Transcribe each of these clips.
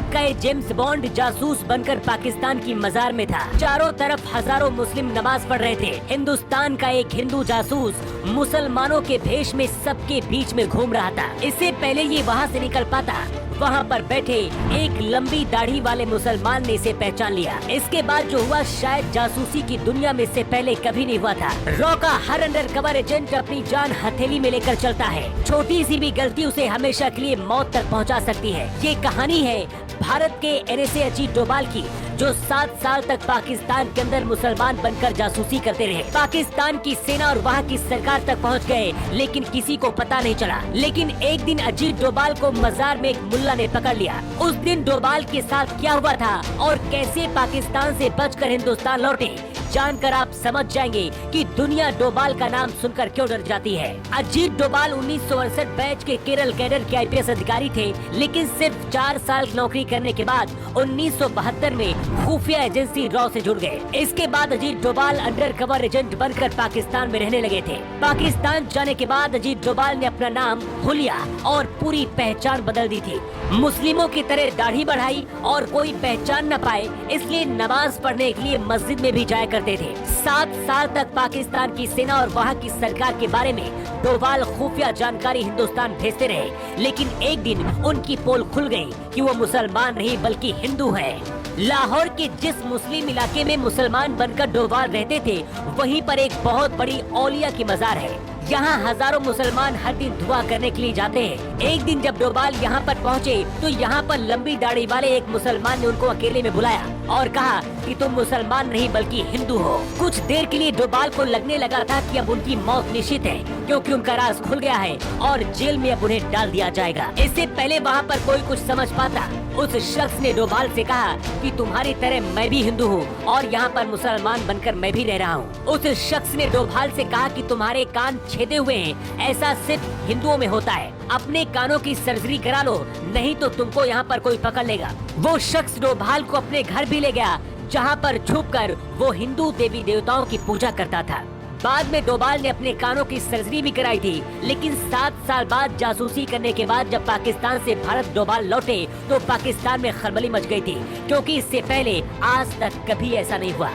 भारत का ये James bond जासूस बनकर पाकिस्तान की मजार में था। चारों तरफ हजारों मुस्लिम नमाज पढ़ रहे थे। हिंदुस्तान का एक हिंदू जासूस मुसलमानों के भेष में सबके बीच में घूम रहा था। इससे पहले ये वहाँ से निकल पाता, वहाँ पर बैठे एक लंबी दाढ़ी वाले मुसलमान ने इसे पहचान लिया। इसके बाद जो हुआ शायद जासूसी की दुनिया में इससे पहले कभी नहीं हुआ था। रॉ का हर अंडर कवर एजेंट अपनी जान हथेली में लेकर चलता है। छोटी सी भी गलती उसे हमेशा के लिए मौत तक पहुँचा सकती है। ये कहानी है भारत के NSA अजीत डोभाल की, जो 7 साल तक पाकिस्तान के अंदर मुसलमान बनकर जासूसी करते रहे। पाकिस्तान की सेना और वहाँ की सरकार तक पहुँच गए, लेकिन किसी को पता नहीं चला। लेकिन एक दिन अजीत डोभाल को मजार में एक मुल्ला ने पकड़ लिया। उस दिन डोभाल के साथ क्या हुआ था और कैसे पाकिस्तान से बचकर हिंदुस्तान लौटे, जानकर आप समझ जाएंगे कि दुनिया डोभाल का नाम सुनकर क्यों डर जाती है। अजीत डोभाल 1968 बैच के केरल कैडर के IPS अधिकारी थे, लेकिन सिर्फ 4 साल नौकरी करने के बाद 1972 में खुफिया एजेंसी रॉ से जुड़ गए। इसके बाद Ajit Doval under cover agent बनकर पाकिस्तान में रहने लगे थे। पाकिस्तान जाने के बाद अजीत डोभाल ने अपना नाम हुलिया और पूरी पहचान बदल दी थी। मुस्लिमों की तरह दाढ़ी बढ़ाई और कोई पहचान न पाए, इसलिए नमाज पढ़ने के लिए मस्जिद में भी जाया करते थे। 7 साल तक पाकिस्तान की सेना और वहाँ की सरकार के बारे में डोभाल खुफिया जानकारी हिंदुस्तान भेजते रहे, लेकिन एक दिन उनकी पोल खुल गई कि वो मुसलमान नहीं बल्कि हिंदू है। लाहौर के जिस मुस्लिम इलाके में मुसलमान बनकर डोभाल रहते थे, वहीं पर एक बहुत बड़ी औलिया की मजार है। यहाँ हजारों मुसलमान हर दिन दुआ करने के लिए जाते हैं। एक दिन जब डोभाल यहाँ पर पहुँचे तो यहाँ पर लंबी दाढ़ी वाले एक मुसलमान ने उनको अकेले में बुलाया और कहा कि तुम मुसलमान नहीं बल्कि हिंदू हो। कुछ देर के लिए डोभाल को लगने लगा था कि अब उनकी मौत निश्चित है, क्योंकि उनका राज खुल गया है और जेल में अब उन्हें डाल दिया जाएगा। इससे पहले वहाँ पर कोई कुछ समझ पाता, उस शख्स ने डोभाल से कहा कि तुम्हारी तरह मैं भी हिंदू हूँ और यहाँ पर मुसलमान बनकर मैं भी रह रहा हूँ। उस शख्स ने डोभाल से कहा कि तुम्हारे कान छेदे हुए हैं, ऐसा सिर्फ हिंदुओं में होता है, अपने कानों की सर्जरी करा लो, नहीं तो तुमको यहाँ पर कोई पकड़ लेगा। वो शख्स डोभाल को अपने घर भी ले गया, जहाँ पर छुपकर वो हिंदू देवी देवताओं की पूजा करता था। बाद में डोभाल ने अपने कानों की सर्जरी भी कराई थी, लेकिन 7 साल बाद जासूसी करने के बाद जब पाकिस्तान से भारत डोभाल लौटे तो पाकिस्तान में खलबली मच गई थी, क्योंकि इससे पहले आज तक कभी ऐसा नहीं हुआ।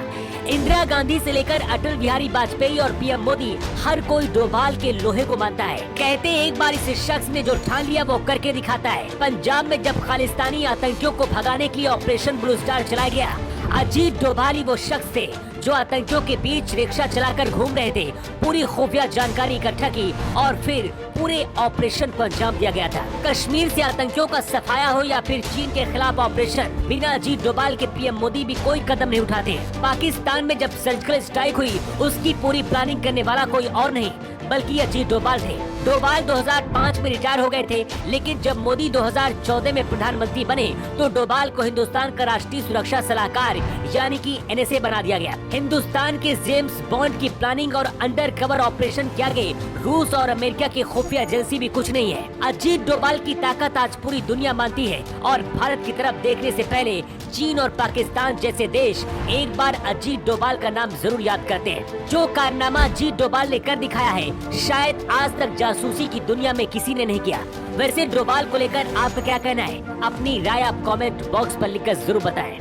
इंदिरा गांधी से लेकर अटल बिहारी वाजपेयी और PM मोदी, हर कोई डोभाल के लोहे को मानता है। कहते हैं एक बार इस शख्स ने जो ठान लिया वो करके दिखाता है। पंजाब में जब खालिस्तानी आतंकियों को भगाने के लिए ऑपरेशन ब्लू स्टार चलाया गया, अजीत डोभाल ही वो शख्स थे जो आतंकियों के बीच रिक्शा चलाकर घूम रहे थे। पूरी खुफिया जानकारी इकट्ठा की और फिर पूरे ऑपरेशन को अंजाम दिया गया था। कश्मीर से आतंकियों का सफाया हो या फिर चीन के खिलाफ ऑपरेशन, बिना अजीत डोभाल के PM मोदी भी कोई कदम नहीं उठाते। पाकिस्तान में जब सर्जिकल स्ट्राइक हुई, उसकी पूरी प्लानिंग करने वाला कोई और नहीं बल्कि अजीत डोभाल थे। डोभाल 2005 में रिटायर हो गए थे, लेकिन जब मोदी 2014 में प्रधानमंत्री बने तो डोभाल को हिंदुस्तान का राष्ट्रीय सुरक्षा सलाहकार यानी कि NSA बना दिया गया। हिंदुस्तान के जेम्स बॉन्ड की प्लानिंग और अंडर कवर ऑपरेशन किया गए रूस और अमेरिका की खुफिया एजेंसी भी कुछ नहीं है। अजीत डोभाल की ताकत आज पूरी दुनिया मानती है और भारत की तरफ देखने से पहले चीन और पाकिस्तान जैसे देश एक बार अजीत डोभाल का नाम जरूर याद करते हैं। जो कारनामा अजीत डोभाल ने कर दिखाया है, शायद आज तक जासूसी की दुनिया में किसी ने नहीं किया। वैसे डोभाल को लेकर आपका क्या कहना है? अपनी राय आप कमेंट बॉक्स पर लिखकर जरूर बताएं।